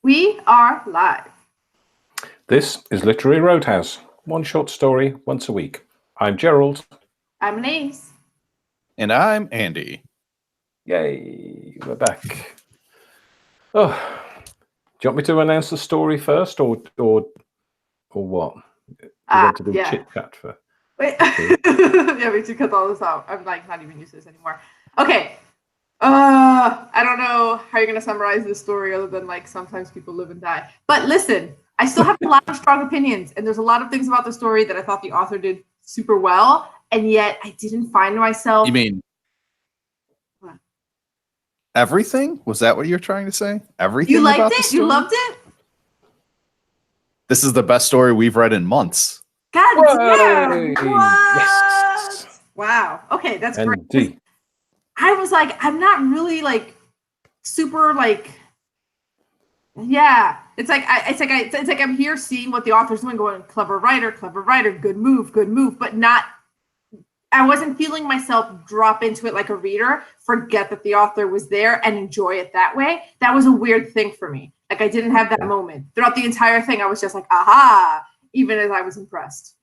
We are live. This is Literary Roadhouse, one short story once a week. I'm Gerald. I'm Anais. And I'm Andy. Yay, we're back. Oh, do you want me to announce the story first, or what? Do you want to do chit chat first? Wait, yeah, we should cut all this out. I'm like not even used to this anymore. Okay. I don't know how you're gonna summarize this story other than like sometimes people live and die. But listen, I still have a lot of strong opinions, and there's a lot of things about the story that I thought the author did super well, and yet I didn't find myself. You mean what? Everything? Was that what you're trying to say? Everything? You liked about it? The story? You loved it? This is the best story we've read in months. God damn! Yay! What? Yes! Wow. Okay, that's Indeed. great. I was like, I'm not really like super like, yeah. It's like I'm here seeing what the author's doing, going clever writer, good move, but not. I wasn't feeling myself drop into it like a reader, forget that the author was there and enjoy it that way. That was a weird thing for me. Like I didn't have that moment throughout the entire thing. I was just like, aha, even as I was impressed.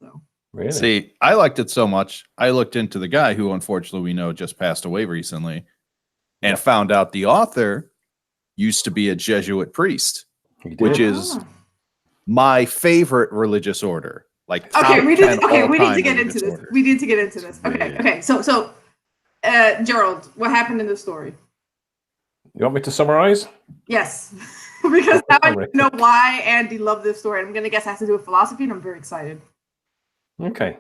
So. Really? See, I liked it so much. I looked into the guy who, unfortunately, we know just passed away recently, and found out the author used to be a Jesuit priest, which is my favorite religious order. Like, we need to get into this. We need to get into this. Okay. So, Gerald, what happened in the story? You want me to summarize? Yes, because now I know why Andy loved this story. I'm going to guess it has to do with philosophy, and I'm very excited. Okay.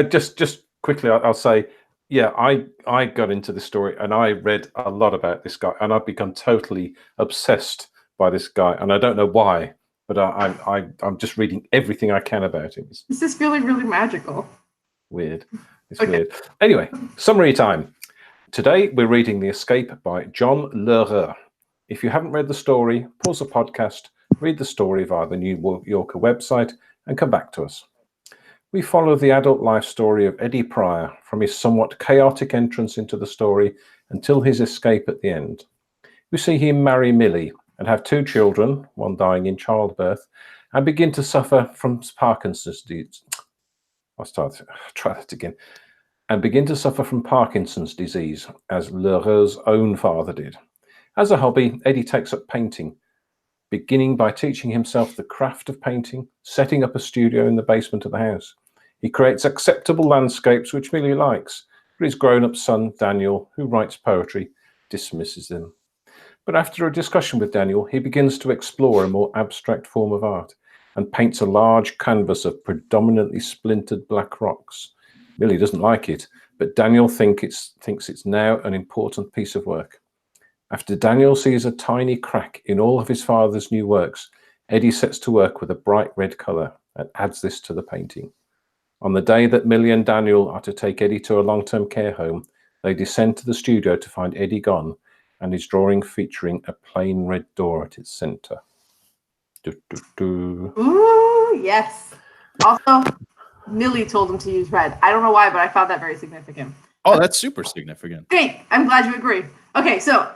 Just quickly, I'll say, yeah, I got into this story and I read a lot about this guy, and I've become totally obsessed by this guy, and I don't know why, but I'm just reading everything I can about him. This is feeling really magical. Weird. It's weird. Anyway, summary time. Today we're reading The Escape by John Lheureux. If you haven't read the story, pause the podcast, read the story via the New Yorker website, and come back to us. We follow the adult life story of Eddie Pryor from his somewhat chaotic entrance into the story until his escape at the end. We see him marry Millie and have 2 children, one dying in childbirth, and begin to suffer from Parkinson's disease. And begin to suffer from Parkinson's disease, as Lheureux's own father did. As a hobby, Eddie takes up painting, beginning by teaching himself the craft of painting, setting up a studio in the basement of the house. He creates acceptable landscapes which Millie likes, but his grown-up son, Daniel, who writes poetry, dismisses them. But after a discussion with Daniel, he begins to explore a more abstract form of art and paints a large canvas of predominantly splintered black rocks. Millie doesn't like it, but Daniel thinks it's now an important piece of work. After Daniel sees a tiny crack in all of his father's new works, Eddie sets to work with a bright red colour and adds this to the painting. On the day that Millie and Daniel are to take Eddie to a long-term care home, they descend to the studio to find Eddie gone and his drawing featuring a plain red door at its centre. Ooh, yes. Also, Millie told him to use red. I don't know why, but I found that very significant. Oh, that's super significant. Great. I'm glad you agree. Okay, so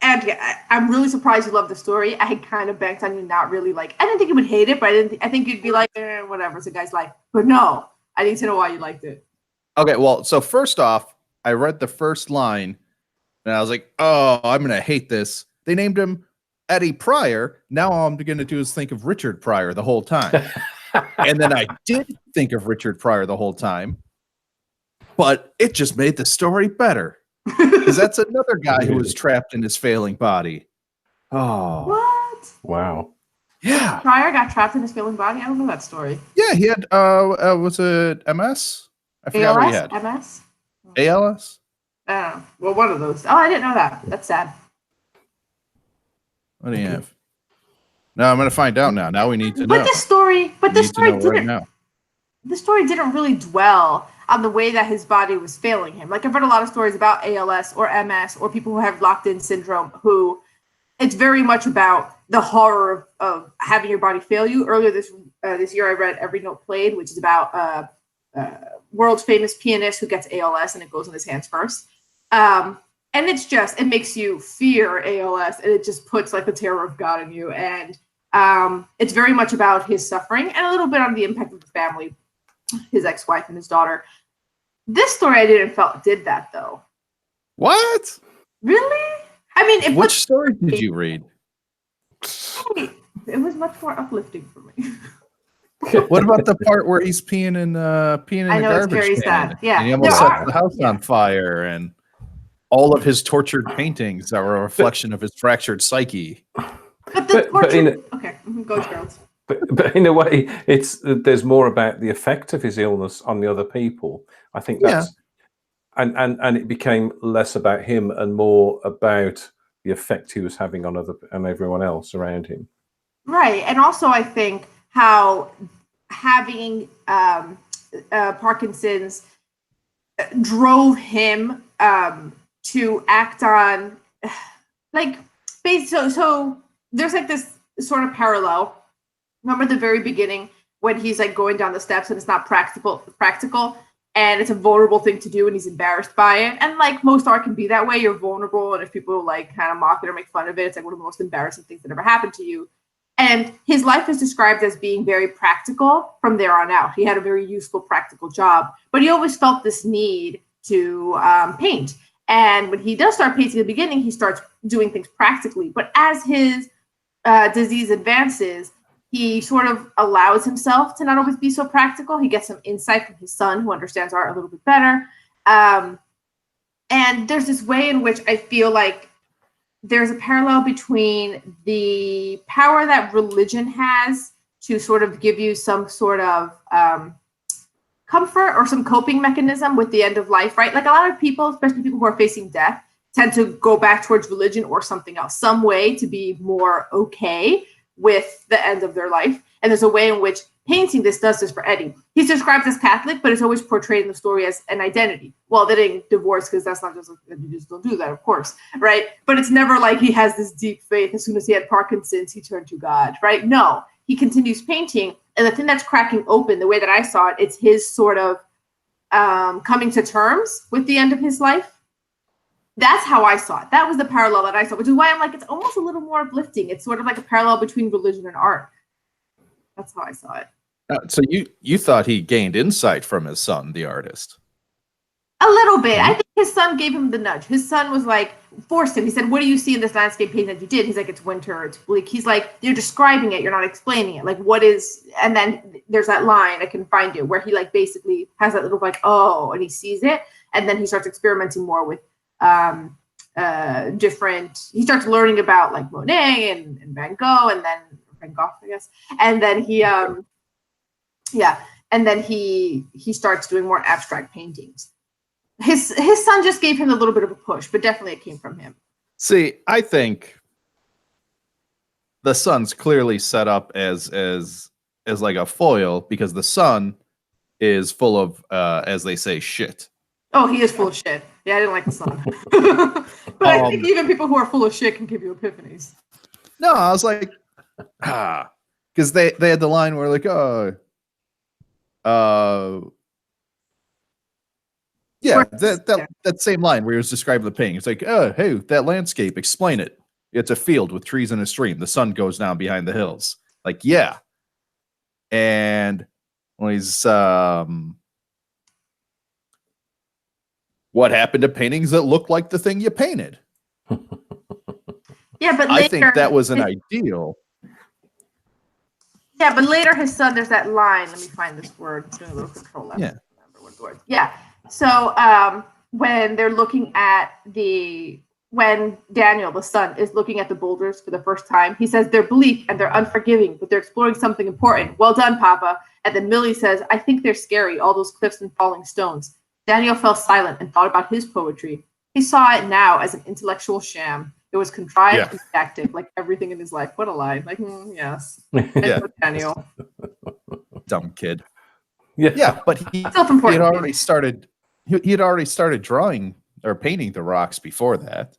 Andy, I'm really surprised you loved the story. I had kind of banked on you not really like. I didn't think you would hate it, but I think you'd be like, whatever. It's a guy's life. But no, I need to know why you liked it. Okay, well, so first off, I read the first line, and I was like, oh, I'm gonna hate this. They named him Eddie Pryor. Now all I'm gonna do is think of Richard Pryor the whole time. And then I did think of Richard Pryor the whole time, but it just made the story better. Because that's another guy who was trapped in his failing body. Oh. What? Wow. Yeah. Pryor got trapped in his failing body? I don't know that story. Yeah, he had, was it MS? I forgot what he had. MS? ALS? I don't know. Well, one of those. Oh, I didn't know that. That's sad. What do you have? No, I'm going to find out now. Now we need to know. But the story right the story didn't really dwell on the way that his body was failing him. Like I've read a lot of stories about ALS or MS or people who have locked-in syndrome who it's very much about the horror of having your body fail you. Earlier this year, I read Every Note Played, which is about world famous pianist who gets ALS and it goes in his hands first. And it makes you fear ALS, and it just puts like the terror of God in you. And it's very much about his suffering and a little bit on the impact of the family, his ex-wife and his daughter. This story I did that though. What? Really? I mean, which story did you read? It was much more uplifting for me. What about the part where he's peeing in the garbage it's very can? sad. Yeah, And he almost sets the house on fire, and all of his tortured paintings that were a reflection of his fractured psyche. But the torture. Okay, go Charles. But in a way, there's more about the effect of his illness on the other people. I think that's and it became less about him and more about the effect he was having on everyone else around him. Right, and also I think how having Parkinson's drove him to act on so there's like this sort of parallel. Remember the very beginning when he's like going down the steps and it's not practical and it's a vulnerable thing to do and he's embarrassed by it. And like most art can be that way, you're vulnerable, and if people like kind of mock it or make fun of it, it's like one of the most embarrassing things that ever happened to you. And his life is described as being very practical from there on out. He had a very useful, practical job, but he always felt this need to paint. And when he does start painting at the beginning, he starts doing things practically. But as his disease advances, he sort of allows himself to not always be so practical. He gets some insight from his son, who understands art a little bit better. And there's this way in which I feel like there's a parallel between the power that religion has to sort of give you some sort of comfort or some coping mechanism with the end of life, right? Like a lot of people, especially people who are facing death, tend to go back towards religion or something else, some way to be more okay with the end of their life. And there's a way in which painting does this for Eddie. He's described as Catholic, but it's always portrayed in the story as an identity. Well, they didn't divorce because that's not just like, you just don't do that, of course, right? But it's never like he has this deep faith. As soon as he had Parkinson's, he turned to God, right? No, he continues painting. And the thing that's cracking open, the way that I saw it, it's his sort of coming to terms with the end of his life. That's how I saw it. That was the parallel that I saw, which is why I'm like, it's almost a little more uplifting. It's sort of like a parallel between religion and art. That's how I saw it. So you thought he gained insight from his son, the artist? A little bit. I think his son gave him the nudge. His son was like, forced him. He said, what do you see in this landscape painting that you did? He's like, it's winter, it's bleak. He's like, you're describing it, you're not explaining it. Like, what is, and then there's that line, I can find it, where he like basically has that little like, oh, and he sees it. And then he starts experimenting more with he starts learning about like Monet and Van Gogh, and then Van Gogh, I guess. And then he starts doing more abstract paintings. His son just gave him a little bit of a push, but definitely it came from him. See, I think the son's clearly set up as like a foil, because the son is full of, as they say, shit. Oh, he is full of shit. Yeah, I didn't like the son. But I think even people who are full of shit can give you epiphanies. No, I was like, because they had the line where like, yeah, that same line where he was describing the painting. It's like, hey, that landscape, explain it. It's a field with trees and a stream. The sun goes down behind the hills. Like, yeah. And when he's what happened to paintings that look like the thing you painted? Yeah, but later, I think that was an ideal. Yeah, but later his son, there's that line. Let me find this word. I'm doing a little control F. Yeah. Remember what word. Yeah. So when they're looking at when Daniel, the son, is looking at the boulders for the first time, he says they're bleak and they're unforgiving, but they're exploring something important. Well done, Papa. And then Millie says, I think they're scary, all those cliffs and falling stones. Daniel fell silent and thought about his poetry. He saw it now as an intellectual sham. It was contrived and active, like everything in his life. What a lie. Like, yes. Yeah. Daniel. Dumb kid. Yeah, but he had already started drawing or painting the rocks before that.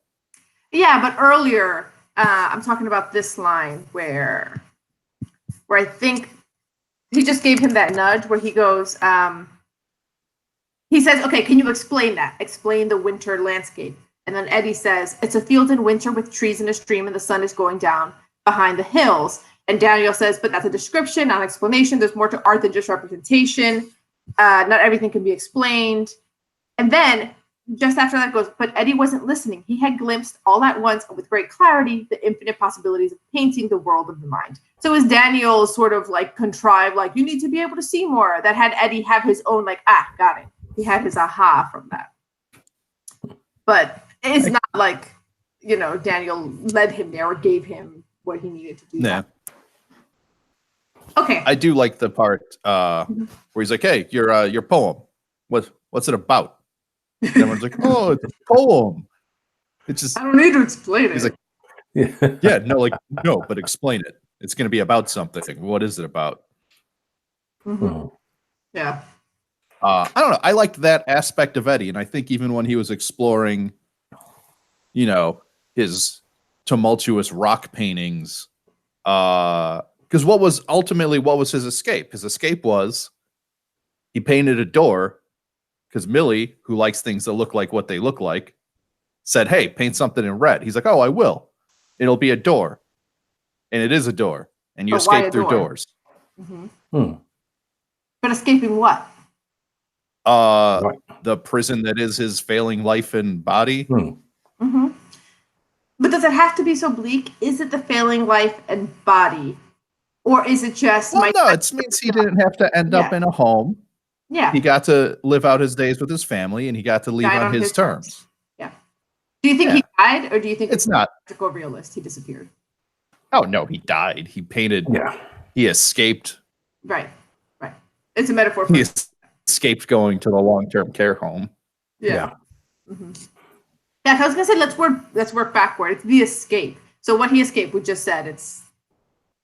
Yeah, but earlier, I'm talking about this line where I think he just gave him that nudge where he goes, he says, okay, can you explain that? Explain the winter landscape. And then Eddie says, it's a field in winter with trees and a stream, and the sun is going down behind the hills. And Daniel says, but that's a description, not an explanation. There's more to art than just representation. Not everything can be explained. And then just after that goes, but Eddie wasn't listening. He had glimpsed all at once and with great clarity the infinite possibilities of painting the world of the mind. So is Daniel sort of like contrived, like, you need to be able to see more, that had Eddie have his own, like, got it. He had his aha from that. But it's not like, Daniel led him there or gave him what he needed to do. Yeah. Okay. I do like the part where he's like, "Hey, your poem. What's it about?" And everyone's like, "Oh, it's a poem." It's just, I don't need to explain it. He's like, "Yeah, no, but explain it. It's going to be about something. What is it about?" Mm-hmm. Yeah. I don't know. I liked that aspect of Eddie, and I think even when he was exploring, his tumultuous rock paintings, because what was his escape? His escape was he painted a door because Millie, who likes things that look like what they look like, said, "Hey, paint something in red." He's like, "Oh, I will. It'll be a door," and it is a door, and you escape through doors. Mm-hmm. But escaping what? The prison that is his failing life and body. Mm-hmm. But does it have to be so bleak? Is it the failing life and body? Or is it just... no, it means he didn't have to end up in a home. Yeah. He got to live out his days with his family, and he got to leave on his terms. Yeah. Do you think he died, or do you think it's not magical realist? He disappeared. Oh, no, he died. He painted... Yeah. He escaped. Right. It's a metaphor for... He escaped going to the long-term care home. Yeah. Mm-hmm. Yeah, I was gonna say let's work backward. It's the escape. So what he escaped, we just said, it's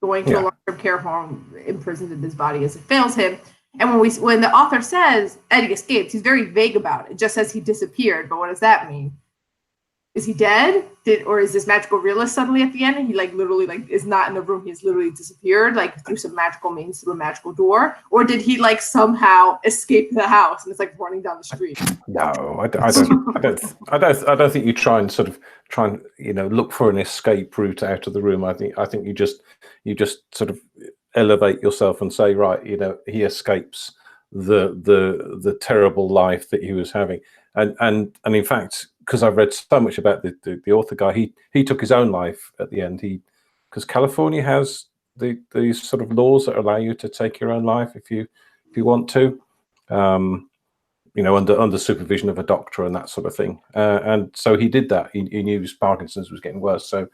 going to a long-term care home, imprisoned in his body as it fails him. And when the author says Eddie escaped, he's very vague about it. It just says he disappeared. But what does that mean? Is he dead? Or is this magical realist suddenly at the end and he literally is not in the room? He's literally disappeared through some magical means, through a magical door. Or did he somehow escape the house and it's running down the street? No, I don't think you try and look for an escape route out of the room. I think you just sort of elevate yourself and say, right, he escapes the terrible life that he was having. And in fact, because I've read so much about the author guy, he took his own life at the end. Because California has these sort of laws that allow you to take your own life if you want to, under supervision of a doctor and that sort of thing. And so he did that. He knew his Parkinson's was getting worse. So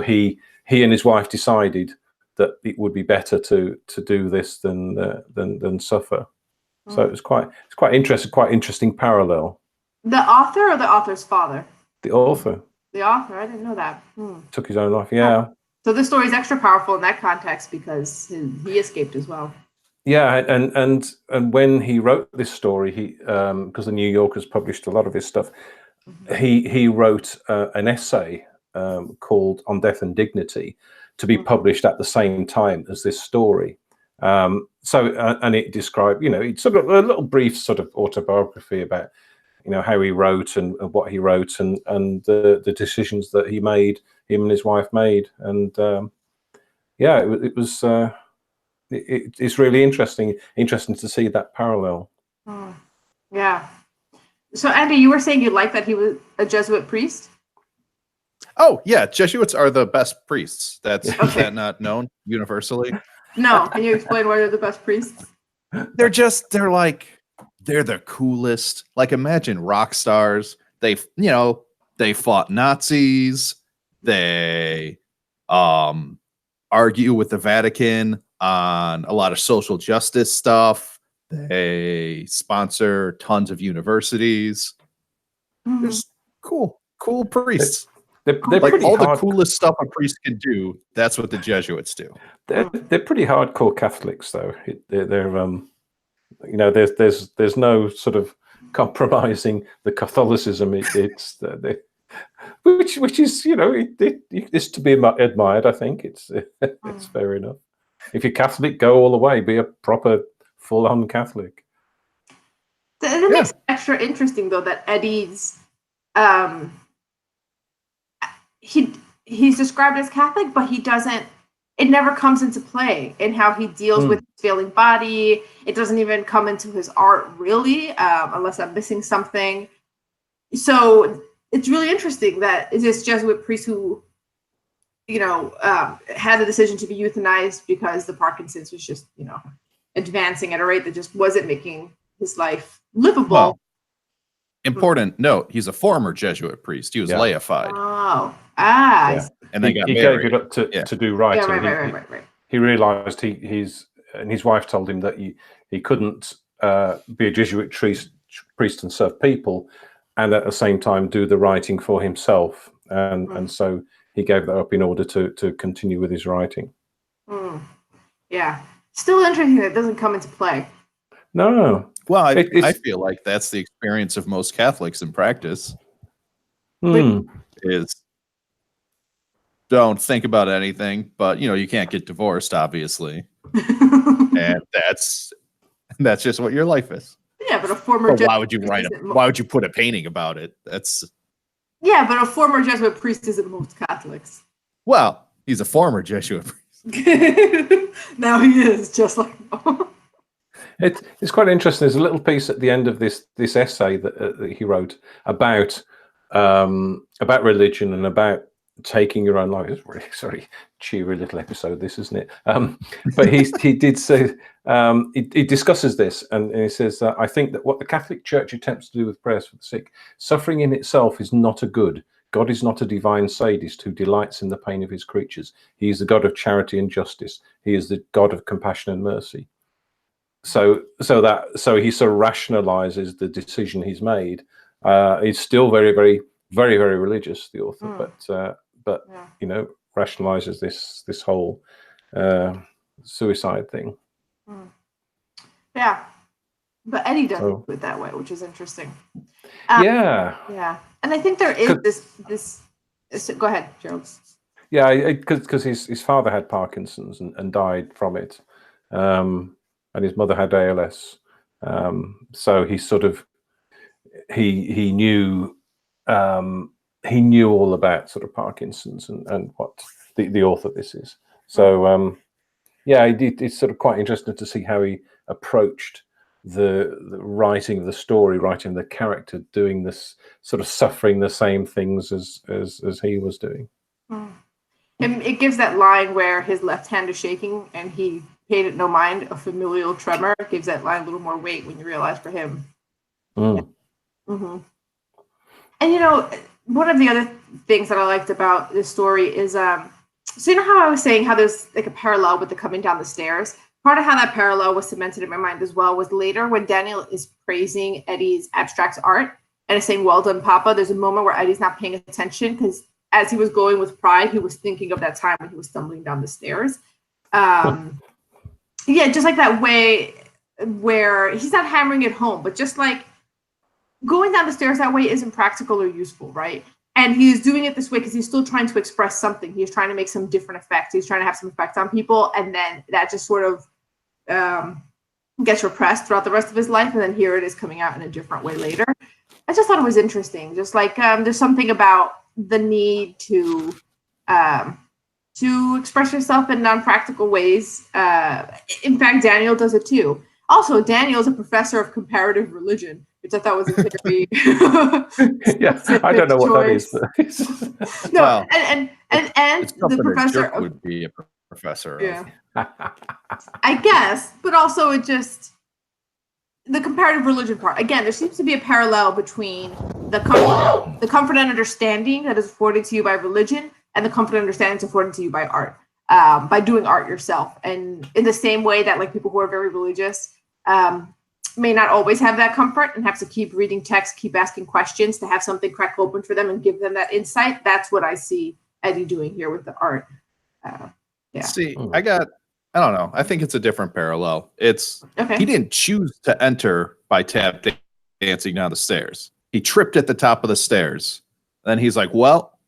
he and his wife decided that it would be better to do this than suffer. So it's quite interesting parallel. The author or the author's father? The author. The author. I didn't know that. Took his own life. Yeah. So this story is extra powerful in that context because he escaped as well. Yeah, and when he wrote this story, he because the New Yorker's published a lot of his stuff, he wrote an essay called "On Death and Dignity" to be published at the same time as this story. And it described, it's sort of a little brief sort of autobiography about, how he wrote and what he wrote and the decisions that him and his wife made. And it's really interesting to see that parallel. Yeah. So Andy, you were saying you liked that he was a Jesuit priest? Oh yeah, Jesuits are the best priests. Is that not known universally? No. Can you explain why they're the best priests? They're the coolest. Imagine rock stars. They fought Nazis. They argue with the Vatican on a lot of social justice stuff. They sponsor tons of universities. There's cool priests. They're pretty all the coolest stuff a priest can do. That's what the Jesuits do. They're pretty hardcore Catholics, though. There's no sort of compromising the Catholicism. Which is it's to be admired. I think it's fair enough. If you're Catholic, go all the way. Be a proper full-on Catholic. It makes it extra interesting, though, that Eddie's he's described as Catholic, but he doesn't. It never comes into play in how he deals with his failing body. It doesn't even come into his art, really, unless I'm missing something. So it's really interesting that this Jesuit priest who, had the decision to be euthanized because the Parkinson's was just, advancing at a rate that just wasn't making his life livable. Well, important note: he's a former Jesuit priest. He was laified. Oh, and they got he married. gave it up to do writing. Right. He realized his wife told him that he couldn't be a Jesuit priest and serve people, and at the same time do the writing for himself, and so he gave that up in order to continue with his writing. Yeah, still interesting that it doesn't come into play. No, well, I feel like that's the experience of most Catholics in practice. Is don't think about anything, but you can't get divorced, obviously, and that's just what your life is. Yeah, but a former. But why would you why would you put a painting about it? That's. Yeah, but a former Jesuit priest isn't most Catholics. Well, he's a former Jesuit priest. Now he is, just like. It's quite interesting. There's a little piece at the end of this essay that he wrote about religion and about taking your own life. It's really sorry, cheery little episode, this, isn't it? But he did say he discusses this, and he says that I think that what the Catholic Church attempts to do with prayers for the sick, suffering in itself is not a good. God is not a divine sadist who delights in the pain of his creatures. He is the God of charity and justice. He is the God of compassion and mercy. So he sort of rationalizes the decision he's made. He's still very, very, very, very religious, the author, but rationalizes this whole suicide thing. Yeah, but Eddie doesn't do it that way, which is interesting. Yeah, and I think there is this. Go ahead, Gerald. Yeah, because his father had Parkinson's and died from it, and his mother had ALS. So he sort of he knew all about sort of Parkinson's and what the author this is. So it's sort of quite interesting to see how he approached the writing of the story, writing the character, doing this sort of suffering the same things as he was doing. And it gives that line where his left hand is shaking and he paid it no mind, a familial tremor. It gives that line a little more weight when you realize for him. And one of the other things that I liked about this story is so how I was saying how there's like a parallel with the coming down the stairs. Part of how that parallel was cemented in my mind as well was later when Daniel is praising Eddie's abstract art and is saying, "Well done, Papa." There's a moment where Eddie's not paying attention because as he was going with pride, he was thinking of that time when he was stumbling down the stairs. Just like that way where he's not hammering it home, but just like going down the stairs that way isn't practical or useful, right? And he's doing it this way because he's still trying to express something. He's trying to make some different effects. He's trying to have some effect on people. And then that just sort of gets repressed throughout the rest of his life. And then here it is coming out in a different way later. I just thought it was interesting. Just like there's something about the need to express yourself in non-practical ways. In fact, Daniel does it too. Also, Daniel is a professor of comparative religion, which I thought was a very I don't know choice. What that is. No, and the professor would be a professor. Yeah, I guess, but also it just the comparative religion part. Again, there seems to be a parallel between the comfort and understanding that is afforded to you by religion and the comfort and understanding that's afforded to you by art, by doing art yourself. And in the same way that like people who are very religious may not always have that comfort and have to keep reading text, keep asking questions to have something crack open for them and give them that insight. That's what I see Eddie doing here with the art. See, I don't know. I think it's a different parallel. It's He didn't choose to enter by tap dancing down the stairs. He tripped at the top of the stairs. Then he's like, well,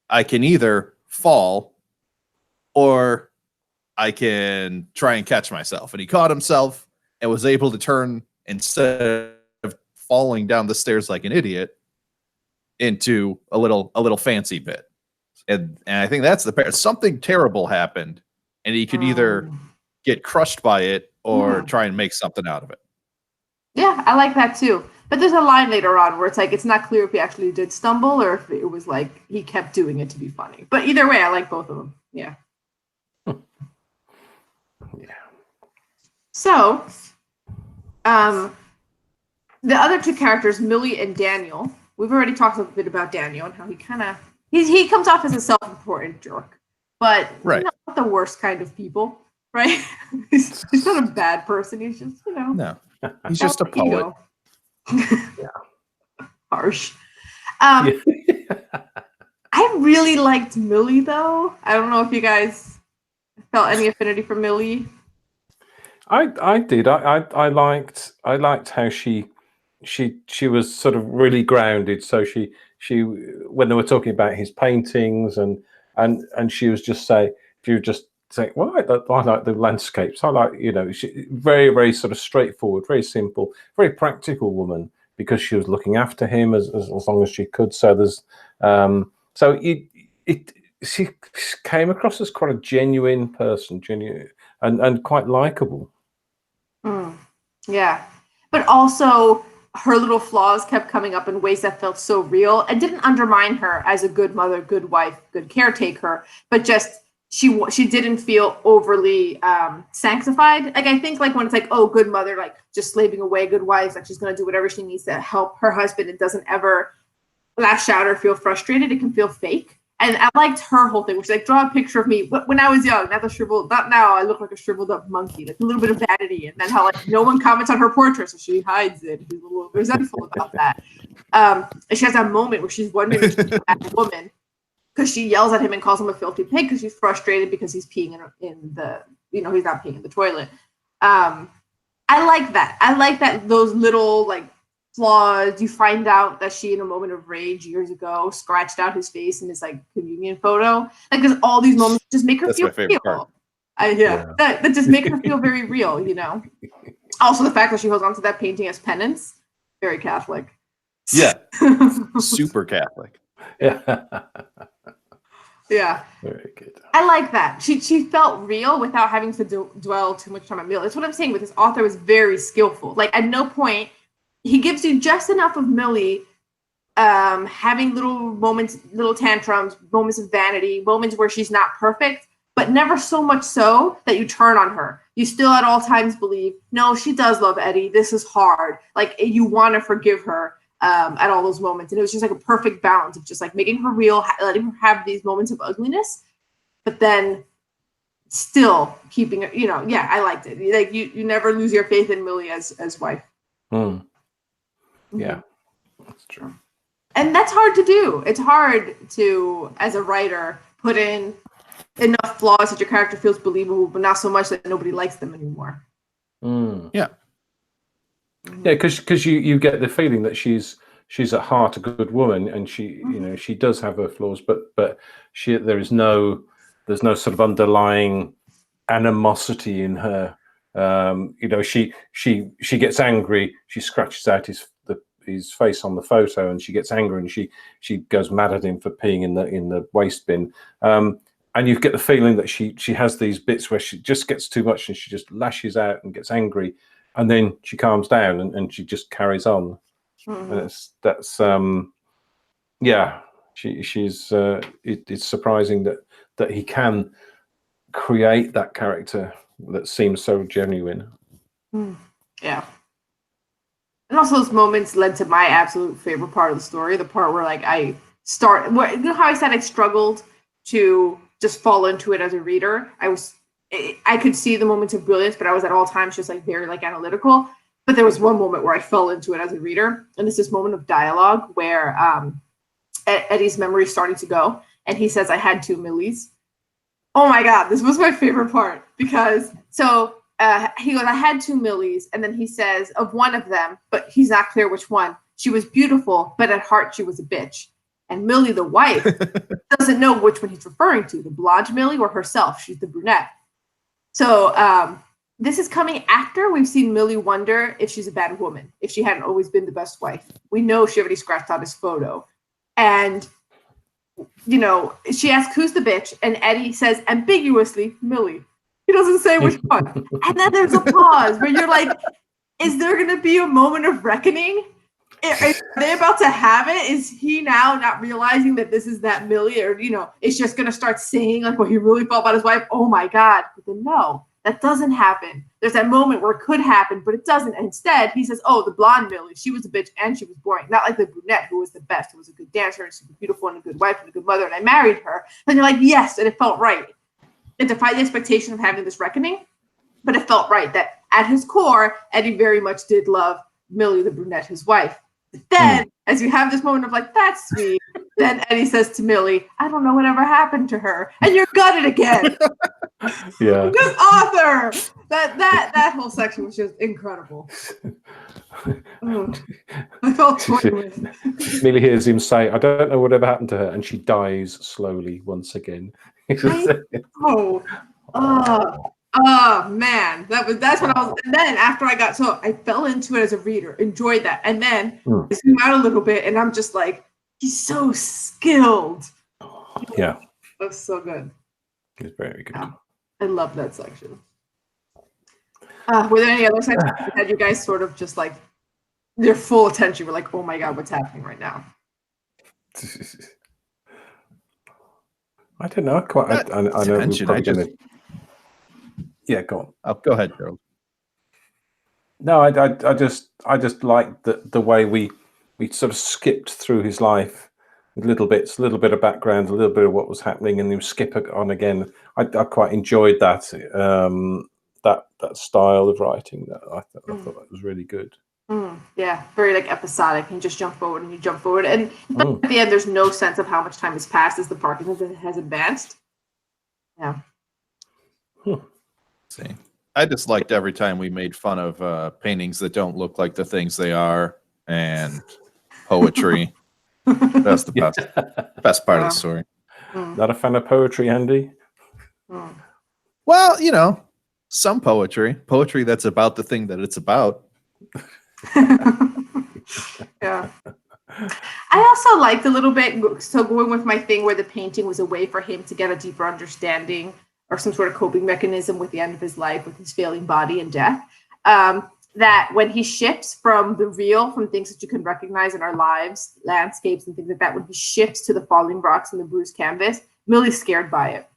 I can either fall or I can try and catch myself. And he caught himself and was able to turn, instead of falling down the stairs like an idiot, into a little fancy bit. And I think that's the part. Something terrible happened, and he could either get crushed by it or try and make something out of it. Yeah, I like that too. But there's a line later on where it's like it's not clear if he actually did stumble or if it was like he kept doing it to be funny. But either way, I like both of them. Yeah. Yeah. So, the other two characters, Millie and Daniel. We've already talked a bit about Daniel and how he kind of he comes off as a self-important jerk, but not the worst kind of people, right? he's not a bad person. He's just no, he's just a poet. Harsh. I really liked Millie though. I don't know if you guys felt any affinity for Millie. I did. I liked how she was sort of really grounded. So she when they were talking about his paintings and she was just saying, well, I like the landscapes. I like, she, very, very sort of straightforward, very simple, very practical woman, because she was looking after him as long as she could. So there's she came across as quite a genuine person, and quite likable. Yeah, but also her little flaws kept coming up in ways that felt so real and didn't undermine her as a good mother, good wife, good caretaker, but just she didn't feel overly sanctified. Like I think like when it's like, oh, good mother, like just slaving away, good wife, like she's gonna do whatever she needs to help her husband and doesn't ever lash out or feel frustrated. It can feel fake. And I liked her whole thing, which is like, draw a picture of me when I was young, not now. I look like a shriveled up monkey, like a little bit of vanity, and then how like no one comments on her portrait, so she hides it. He's a little resentful about that. And she has that moment where she's wondering if she's a bad woman because she yells at him and calls him a filthy pig because she's frustrated because he's peeing in the, he's not peeing in the toilet. I like that. I like that those little like flaws. You find out that she, in a moment of rage years ago, scratched out his face in his like communion photo. Like, because all these moments just make her feel real. That just make her feel very real. Also, the fact that she holds on to that painting as penance, very Catholic. Yeah, super Catholic. Yeah. Very good. I like that. She felt real without having to dwell too much time on Millie. That's what I'm saying with this author was very skillful. Like at no point he gives you just enough of Millie having little moments, little tantrums, moments of vanity, moments where she's not perfect, but never so much so that you turn on her. You still at all times believe, no, she does love Eddie. This is hard. Like you want to forgive her at all those moments. And it was just like a perfect balance of just like making her real, letting her have these moments of ugliness, but then still keeping her, I liked it. Like you never lose your faith in Millie as wife. Yeah, that's true. And that's hard to do. It's hard to, as a writer, put in enough flaws that your character feels believable, but not so much that nobody likes them anymore. Yeah, because you get the feeling that she's at heart a good woman, and she she does have her flaws, but there's no sort of underlying animosity in her. She gets angry, she scratches out his face on the photo, and she gets angry, and she goes mad at him for peeing in the waste bin. And you get the feeling that she has these bits where she just gets too much and she just lashes out and gets angry, and then she calms down and she just carries on. And it's surprising that he can create that character that seems so genuine. Yeah. And also those moments led to my absolute favorite part of the story, the part where like how I said I struggled to just fall into it as a reader. I could see the moments of brilliance, but I was at all times just like very like analytical. But there was one moment where I fell into it as a reader, and it's this moment of dialogue where Eddie's memory is starting to go, and he says, "I had 2 Millies." Oh my God, this was my favorite part because he goes, "I had 2 Millies," and then he says of one of them, but he's not clear which one. She was beautiful, but at heart she was a bitch. And Millie, the wife, doesn't know which one he's referring to, the blonde Millie or herself. She's the brunette. So this is coming after we've seen Millie wonder if she's a bad woman, if she hadn't always been the best wife. We know she already scratched out his photo. And you know, she asks, who's the bitch? And Eddie says ambiguously, Millie. He doesn't say which one. And then there's a pause where you're like, is there going to be a moment of reckoning? Are they about to have it? Is he now not realizing that this is that Millie, or, you know, is just going to start saying like what he really felt about his wife? Oh my God. But then no, that doesn't happen. There's that moment where it could happen, but it doesn't. And instead, he says, oh, the blonde Millie, she was a bitch and she was boring. Not like the brunette who was the best, who was a good dancer and super beautiful and a good wife and a good mother. And I married her. And you're like, yes. And it felt right. It defied the expectation of having this reckoning, but it felt right that at his core, Eddie very much did love Millie, the brunette, his wife. But then, as you have this moment of like, that's sweet, then Eddie says to Millie, I don't know whatever happened to her. And you're gutted again. Yeah. This author, that whole section was just incredible. I felt toyed with. Millie hears him say, I don't know whatever happened to her, and she dies slowly once again. Oh man, that's when I was. And then after I fell into it as a reader, enjoyed that, and then I zoom out a little bit, and I'm just like, he's so skilled. Yeah, that's so good. He's very good. Yeah. I love that section. Were there any other sections that had you guys sort of just like their full attention? We're like, oh my God, what's happening right now? I don't know. I know. We're yeah, go on. Oh, go ahead, Gerald. No, I just like the way we sort of skipped through his life with little bits, a little bit of background, a little bit of what was happening, and then skip on again. I quite enjoyed that that style of writing. That I thought that was really good. Yeah, very like episodic, and just jump forward and you jump forward, and at the end, there's no sense of how much time has passed as the Parkinson has advanced. Yeah. See, I just liked every time we made fun of paintings that don't look like the things they are, and poetry. That's the best part of the story. Not a fan of poetry, Andy? Well, you know, some poetry that's about the thing that it's about. Yeah. I also liked a little bit, so going with my thing where the painting was a way for him to get a deeper understanding or some sort of coping mechanism with the end of his life, with his failing body and death. That when he shifts from the real, from things that you can recognize in our lives, landscapes and things like that, when he shifts to the falling rocks and the bruised canvas, Millie's scared by it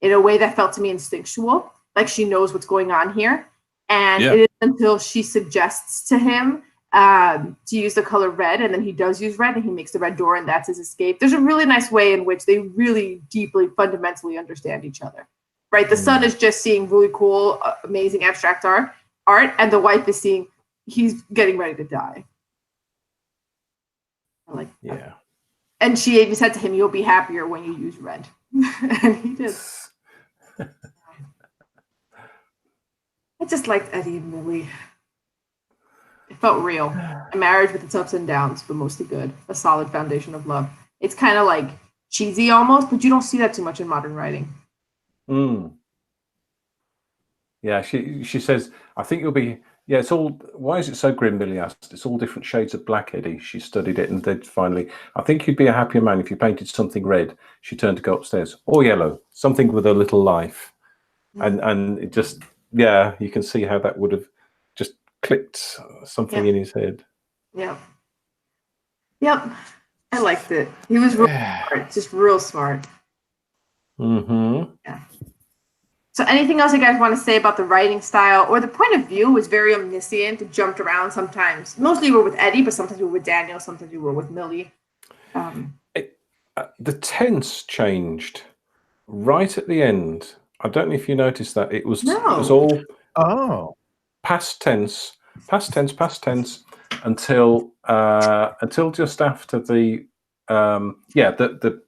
in a way that felt to me instinctual, like she knows what's going on here. And it isn't until she suggests to him to use the color red, and then he does use red, and he makes the red door, and that's his escape. There's a really nice way in which they really deeply, fundamentally understand each other. Right, the son is just seeing really cool, amazing abstract art, and the wife is seeing he's getting ready to die. I like that. Yeah. And she even said to him, "You'll be happier when you use red," and he did. I just liked Eddie and Millie. It felt real. A marriage with its ups and downs, but mostly good. A solid foundation of love. It's kind of like cheesy almost, but you don't see that too much in modern writing. Yeah, she says, I think you'll be, it's all, why is it so grim, Millie asked. It's all different shades of black, Eddie. She studied it and then finally, I think you'd be a happier man if you painted something red. She turned to go upstairs. Or yellow, something with a little life. And it just, you can see how that would have just clicked something in his head. Yep. I liked it. He was real smart, just real smart. Yeah. So anything else you guys want to say about the writing style or the point of view? Was very omniscient. It jumped around sometimes. Mostly we were with Eddie, but sometimes we were with Daniel. Sometimes we were with Millie. The tense changed right at the end. I don't know if you noticed that. It was all past tense until just after the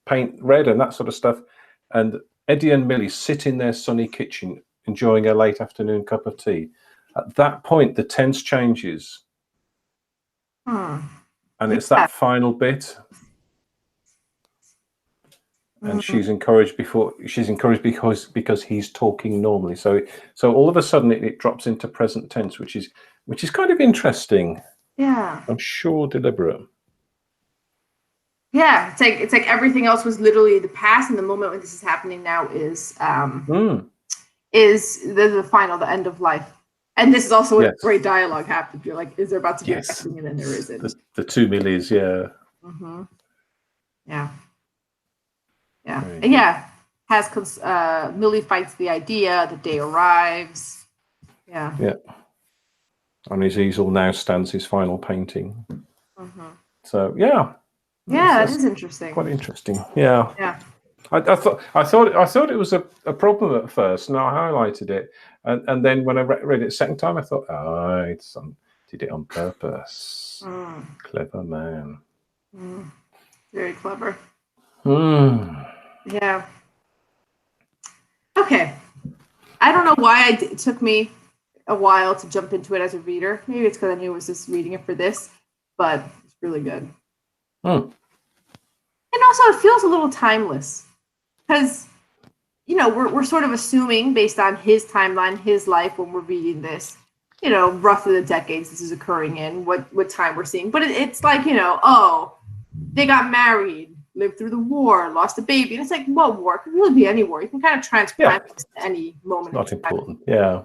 paint red and that sort of stuff. And Eddie and Millie sit in their sunny kitchen enjoying a late afternoon cup of tea. At that point, the tense changes. And it's that final bit. And she's encouraged because he's talking normally. So all of a sudden it drops into present tense, which is kind of interesting. Yeah. I'm sure deliberate. Yeah, it's like everything else was literally the past, and the moment when this is happening now is the final, the end of life. And this is also when great dialogue happened. You're like, is there about to be an ending? And then there isn't. The 2 Millies, yeah. Mm-hmm. Yeah. Yeah. And yeah, Millie fights the idea, the day arrives. Yeah. Yeah. On his easel now stands his final painting. Mm-hmm. So yeah. Yeah, that is interesting. Quite interesting. Yeah. Yeah. I thought it was a problem at first, and I highlighted it, and then when I read it a second time, I thought, did it on purpose. Clever man. Very clever. Yeah. Okay. I don't know why it took me a while to jump into it as a reader. Maybe it's because I knew I was just reading it for this, but it's really good. And also, it feels a little timeless because, we're sort of assuming based on his timeline, his life when we're reading this, roughly the decades this is occurring in, what time we're seeing. But it's like, they got married, lived through the war, lost a baby. And it's like, what war? It could really be any war. You can kind of transplant this to any moment. Not important. Yeah.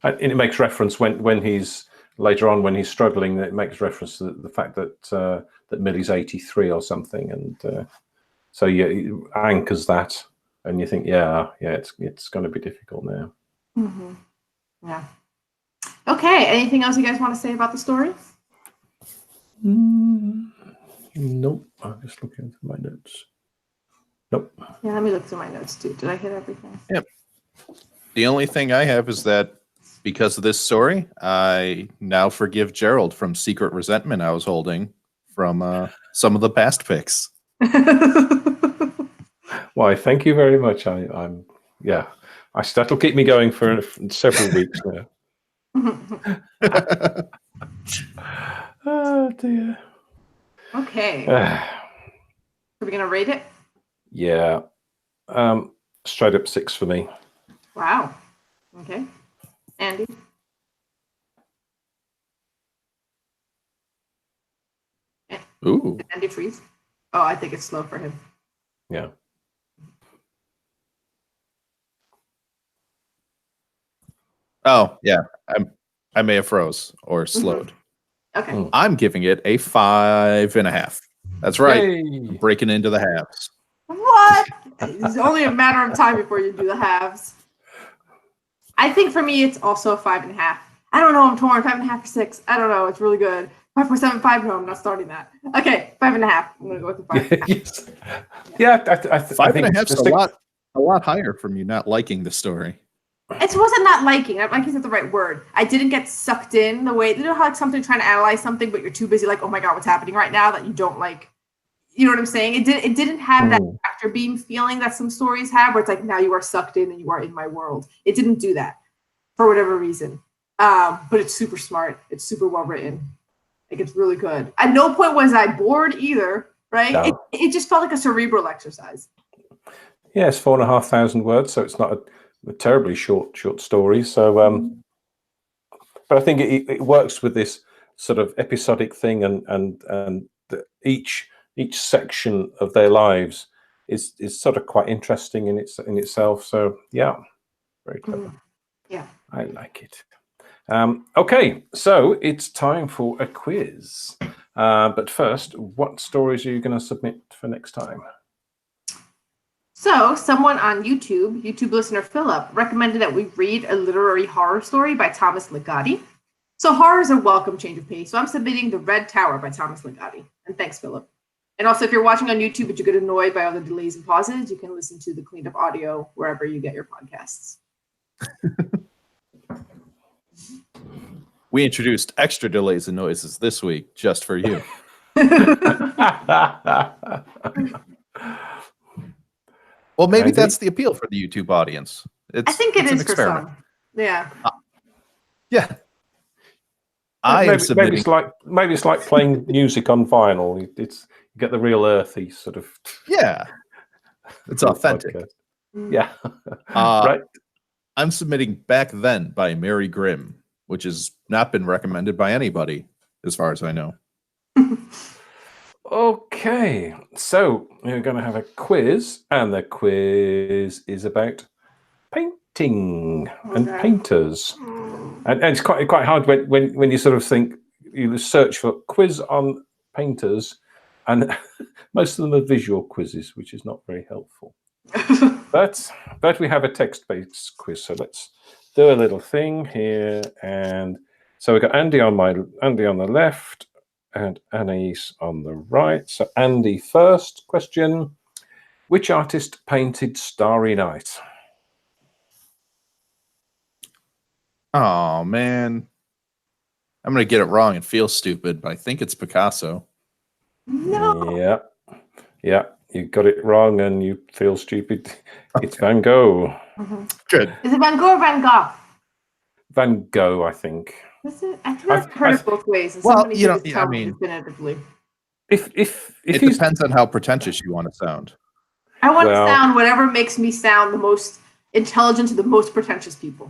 And it makes reference when he's later on when he's struggling. It makes reference to the fact that Millie's 83 or something, and so it anchors that, and you think, it's going to be difficult now. Mm-hmm. Yeah. Okay. Anything else you guys want to say about the story? Nope. I'm just looking through my notes. Nope. Yeah, let me look through my notes too. Did I hit everything? Yep. The only thing I have is that because of this story, I now forgive Gerald from secret resentment I was holding from some of the past picks. Why, thank you very much. That'll keep me going for several weeks now. Oh dear. Okay. Are we gonna rate it? Yeah. Straight up 6 for me. Wow. Okay. Andy? Ooh. Did Andy freeze? Oh, I think it's slow for him. Yeah. Oh, yeah. I may have froze or slowed. Okay. I'm giving it a 5.5. That's right. Yay. Breaking into the halves. What? It's only a matter of time before you do the halves. I think for me, it's also a 5.5. I don't know. I'm torn. 5.5 or 6. I don't know. It's really good. 5.75. No, I'm not starting that. Okay, 5.5. I'm gonna go with the 5.5. Yes. Yeah, I 5.5 is a lot higher from you not liking the story. It wasn't not liking. I like isn't the right word. I didn't get sucked in the way how like something trying to analyze something, but you're too busy like, oh my god, what's happening right now that you don't like. You know what I'm saying? It didn't have that after beam feeling that some stories have, where it's like now you are sucked in and you are in my world. It didn't do that for whatever reason. But it's super smart. It's super well written. Like it's really good. At no point was I bored either. Right? No. It just felt like a cerebral exercise. Yeah, it's 4,500 words, so it's not a terribly short story. So, but I think it works with this sort of episodic thing, and each section of their lives is sort of quite interesting in itself. So, yeah, very clever. Yeah, I like it. Okay, so it's time for a quiz. But first, what stories are you going to submit for next time? So, someone on YouTube listener Philip, recommended that we read a literary horror story by Thomas Ligotti. So, horror is a welcome change of pace. So, I'm submitting The Red Tower by Thomas Ligotti. And thanks, Philip. And also, if you're watching on YouTube but you get annoyed by all the delays and pauses, you can listen to the cleaned up audio wherever you get your podcasts. We introduced extra delays and noises this week just for you. Well, maybe that's the appeal for the YouTube audience. I think it is for some. Yeah. Yeah. Maybe it's like playing music on vinyl. You get the real earthy sort of. Yeah. It's authentic. Yeah. Right. I'm submitting Back Then by Mary Grimm, which has not been recommended by anybody, as far as I know. Okay, so we're going to have a quiz, and the quiz is about painting and Okay. painters. And it's quite hard when you sort of think, you search for quiz on painters, and most of them are visual quizzes, which is not very helpful. But we have a text-based quiz, so let's do a little thing here. And so we've got Andy on the left and Anais on the right. So Andy first. Question: which artist painted Starry Night? Oh man, I'm gonna get it wrong and feel stupid, but I think it's Picasso. No. Yeah, you got it wrong and you feel stupid. It's Van Gogh. Good. Is it Van Gogh or Van Gogh? Van Gogh, I think. Is it? I think I've heard it both ways. And Well, somebody you know, could tell I me mean, definitively. If It he's depends on how pretentious you want to sound. I want Well- to sound whatever makes me sound the most intelligent to the most pretentious people.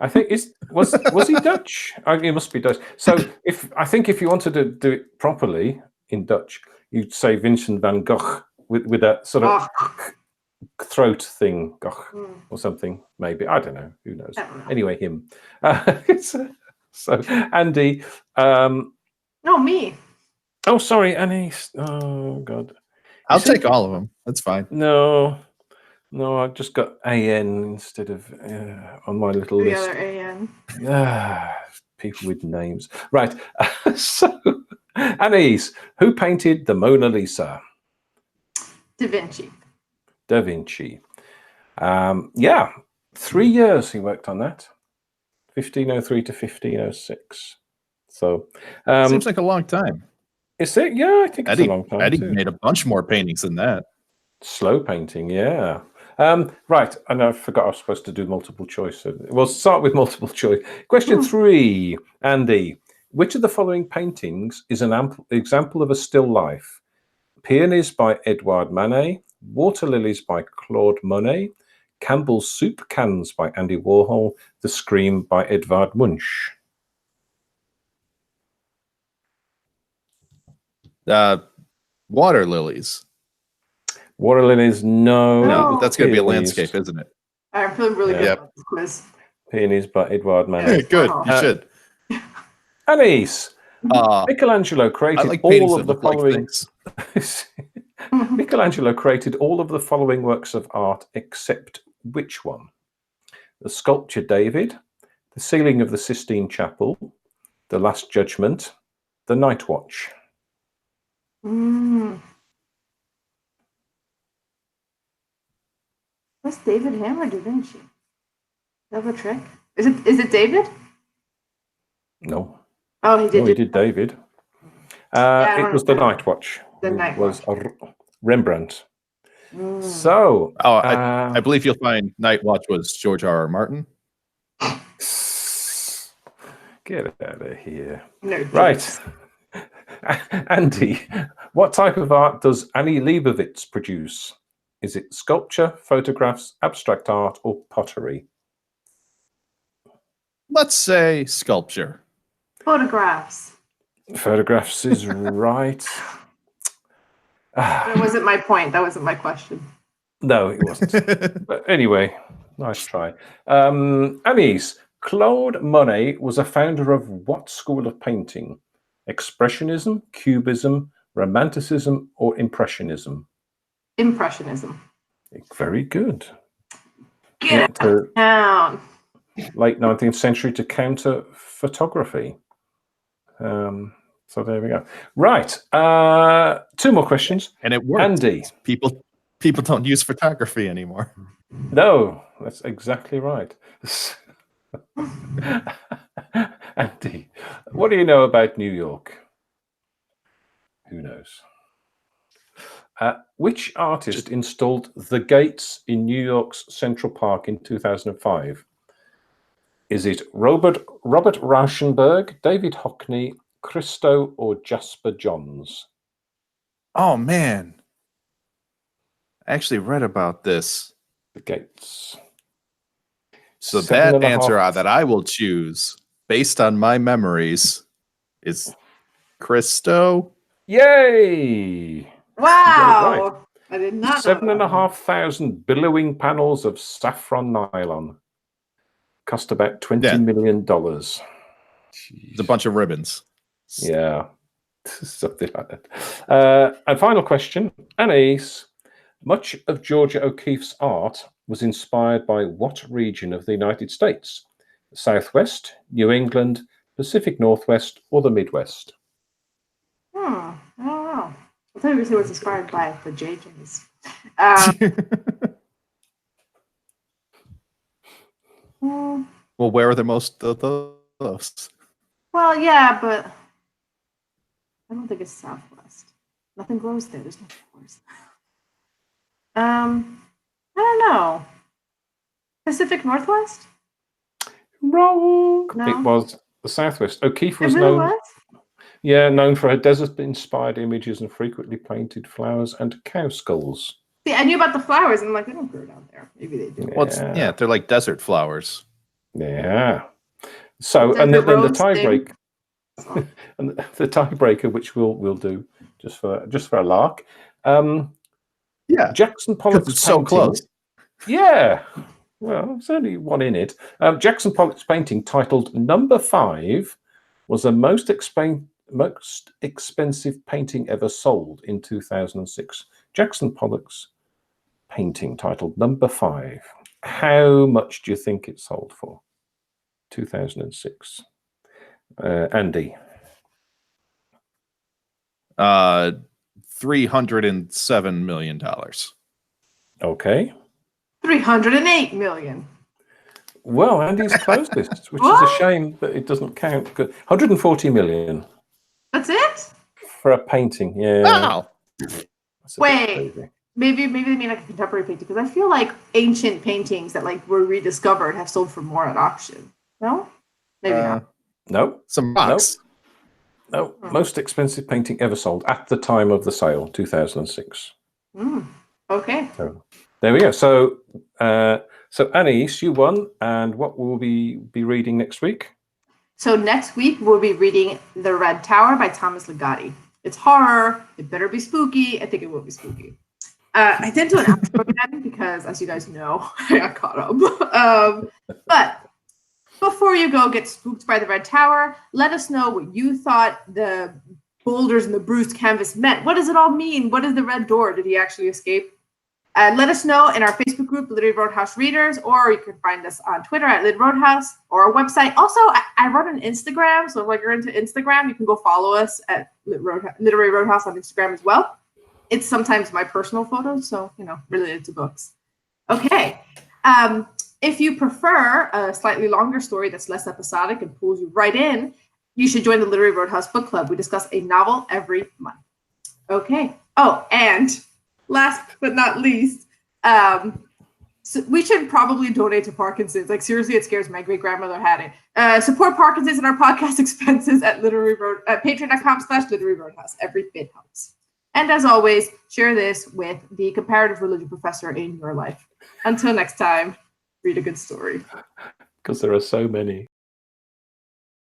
I think was he Dutch? He must be Dutch. So if you wanted to do it properly in Dutch, you'd say Vincent van Gogh with that sort of throat thing, Gogh, or something. Maybe, I don't know. Who knows? I don't know. Anyway, him. So Andy. No, me. Oh, sorry, Annie. Oh God. I'll see- take all of them. That's fine. No, I just got AN instead of on my little The list. other AN. People with names. Right. So, Anais, who painted the Mona Lisa? Da Vinci. Da Vinci. Yeah, 3 years he worked on that, 1503 to 1506. So, Seems like a long time. is it? Yeah, I think it's a long time. Eddie too. made a bunch more paintings than that. Slow painting, yeah. Right, and I forgot I was supposed to do multiple choice. We'll start with multiple choice. Question 3, Andy. Which of the following paintings is an example of a still life? Peonies by Edouard Manet, Water Lilies by Claude Monet, Campbell's Soup Cans by Andy Warhol, The Scream by Edvard Munch. Water lilies. Water Lilies, no. No, that's going to be a Peonies. landscape, isn't it? I'm feeling really good Yeah. about this quiz. Peonies by Edouard Hey, Manet. good. You Uh, should. Anais, I Michelangelo created like paintings all that of the look like following. things. Michelangelo created all of the following works of art except which one? The sculpture David, the ceiling of the Sistine Chapel, the Last Judgment, the Night Watch. What's David Ham or Da Vinci? Is that a trick? Is it David? No. Oh, he did. No, he did David. I It don't was know. the Night Watch. The It Night was Rembrandt. Mm. So, I believe you'll find Night Watch was George R.R. Martin. get out of here. No, Right. Andy, what type of art does Annie Leibowitz produce? Is it sculpture, photographs, abstract art, or pottery? Let's say sculpture. Photographs. Photographs is right. That wasn't my point. That wasn't my question. No, it wasn't. But anyway, nice try. Anise, Claude Monet was a founder of what school of painting? Expressionism, Cubism, Romanticism, or Impressionism? Impressionism. Very good. Get it down. Late 19th century to counter photography. So there we go. Right. 2 more questions. And it works. Andy. People don't use photography anymore. No, that's exactly right. Andy, what do you know about New York? Who knows? Which artist installed the gates in New York's Central Park in 2005? Is it Robert Rauschenberg, David Hockney, Christo, or Jasper Johns? Oh man, I actually read about this. The gates. So 7.5. that answer that I will choose based on my memories is Christo. Yay! Wow. I did not know that. 7,500 billowing panels of saffron nylon. Cost about $20 million. It's a bunch of ribbons. Yeah. Something like that. And final question. Anais, much of Georgia O'Keeffe's art was inspired by what region of the United States? The Southwest, New England, Pacific Northwest, or the Midwest? I don't know. I thought it was inspired by the JJs. Well, where are the most of those? Well, yeah, but I don't think it's Southwest. Nothing grows there. There's no flowers. I don't know. Pacific Northwest? Wrong. No. It was the Southwest. O'Keeffe It was really known. was? Yeah, known for her desert-inspired images and frequently painted flowers and cow skulls. See, I knew about the flowers, and I'm like, they don't grow down there. Maybe they do. Well, they're like desert flowers. Yeah. So, and then the tiebreak, and the tiebreaker, which we'll do just for a lark. Yeah, Jackson Pollock's it's so close. Yeah. Well, there's only one in it. Jackson Pollock's painting titled Number 5 was the most expensive painting ever sold in 2006. Jackson Pollock's painting titled Number 5. How much do you think it sold for? 2006. Andy. $307 million. Okay. 308 million. Well, Andy's closest, which is a shame that it doesn't count. 140 million. That's it? For a painting, yeah. Wow. Wait, maybe they mean like a contemporary painting, because I feel like ancient paintings that like were rediscovered have sold for more at auction. No? Maybe not. No. Some rocks. No. Most expensive painting ever sold at the time of the sale, 2006. Okay. So, there we go. So, Anais, you won. And what will we be reading next week? So next week we'll be reading The Red Tower by Thomas Ligotti. It's horror. It better be spooky. I think it will be spooky. I didn't do an outro again because, as you guys know, I got caught up. But before you go get spooked by the Red Tower, let us know what you thought the boulders and the bruised canvas meant. What does it all mean? What is the red door? Did he actually escape? Let us know in our Facebook group, Literary Roadhouse Readers, or you can find us on Twitter at Lit Roadhouse, or our website. Also, I run an Instagram, so if you're into Instagram, you can go follow us at Literary Roadhouse on Instagram as well. It's sometimes my personal photos, so, related to books. Okay. If you prefer a slightly longer story that's less episodic and pulls you right in, you should join the Literary Roadhouse Book Club. We discuss a novel every month. Okay. Oh, and last but not least, so we should probably donate to Parkinson's. Like, seriously, it scares me. My great-grandmother had it. Support Parkinson's and our podcast expenses at patreon.com/Literary Roadhouse. Every bit helps. And as always, share this with the comparative religion professor in your life. Until next time, read a good story. Because there are so many.